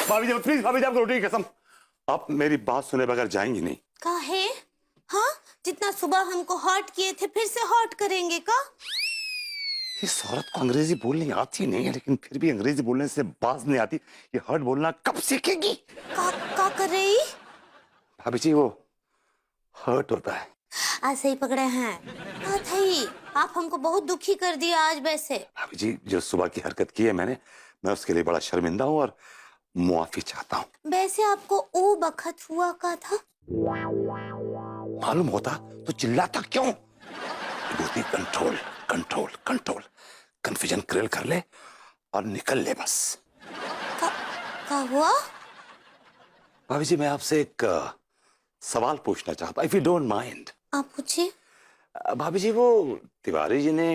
भाभी जी प्लीज, भाभी जी आपको रोटी की कसम, आप मेरी बात सुने बगैर जाएंगी नहीं। काहे? हाँ, जितना सुबह हमको हॉट किए थे फिर से हॉट करेंगे का? इस औरत को अंग्रेजी बोलनी आती नहीं है, लेकिन फिर भी अंग्रेजी बोलने से बाज नहीं आती। ये हर्ट बोलना कब सीखेगी? का कर रही? भाभी जी वो हर्ट होता है। ऐसे ही पकड़े हैं। हाँ थई, आप हमको बहुत दुखी कर दिया आज वैसे। भाभी जी जो सुबह की हरकत की है मैंने, मैं उसके लिए बड़ा शर्मिंदा हूँ और मुआफी चाहता हूँ। वैसे आपको ओ बखत हुआ का था? मालूम होता तो चिल्लाता क्यों? Vibhuti control control control, confusion create कर ले और निकल ले बस। का हुआ? भाभी जी मैं आपसे एक सवाल पूछना चाहता हूँ, इफ यू डोंट माइंड। आप पूछिए। भाभी जी वो तिवारी जी ने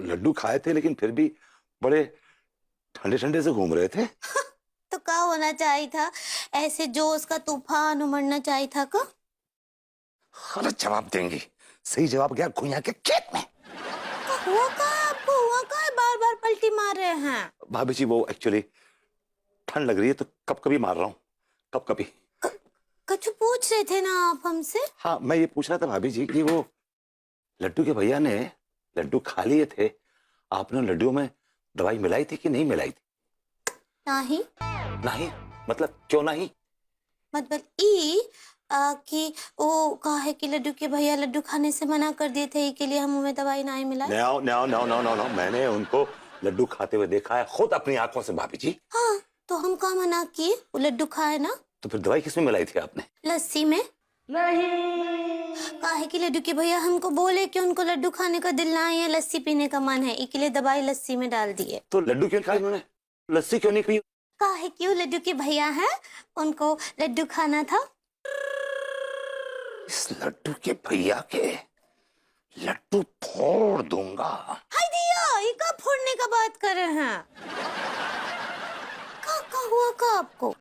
लड्डू खाए थे, लेकिन फिर भी बड़े ठंडे ठंडे से घूम रहे थे। तो का होना चाहिए था? ऐसे जोश का तूफान उमड़ना चाहिए था का? गलत जवाब देंगी, सही जवाब गया घुइया के खेत में। हुआ का? आपको हुआ का? बार बार पलटी मार रहे हैं। भाभी जी वो एक्चुअली ठंड लग रही है तो कब कभी मार रहा हूँ, कब कभी। कुछ पूछ रहे थे ना आप हमसे? हाँ मैं ये पूछ रहा था भाभी जी कि वो लड्डू के भैया ने लड्डू खा लिए थे, आपने लड्डू में दवाई मिलाई थी कि नहीं मिलाई थी? नहीं। नहीं? मतलब क्यों नहीं? मतलब कि वो कहा है कि लड्डू के भैया लड्डू खाने से मना कर दिए थे, के लिए हम उन्हें दवाई नहीं मिलाई। No no no no no no, मैंने उनको लड्डू खाते हुए देखा है खुद अपनी आंखों से भाभी जी। हाँ, तो हम का मना किए? वो लड्डू खाए ना। तो फिर दवाई किसमें मिलाई थी आपने? लस्सी में। नहीं। काहे कि लड्डू के भैया हमको बोले कि उनको लड्डू खाने का दिल नहीं है, लस्सी पीने का मन है, इसके लिए दवाई लस्सी में डाल दिए। तो लड्डू क्यों खाई उन्होंने, लस्सी क्यों नहीं पी? काहे कि वो लड्डू के भैया हैं, उनको लड्डू खाना था। इस लड्डू के भैया के लड्डू फोड़ दूंगा। हाय दिया, ये कब फोड़ने का बात कर रहे हैं? का हुआ का आपको?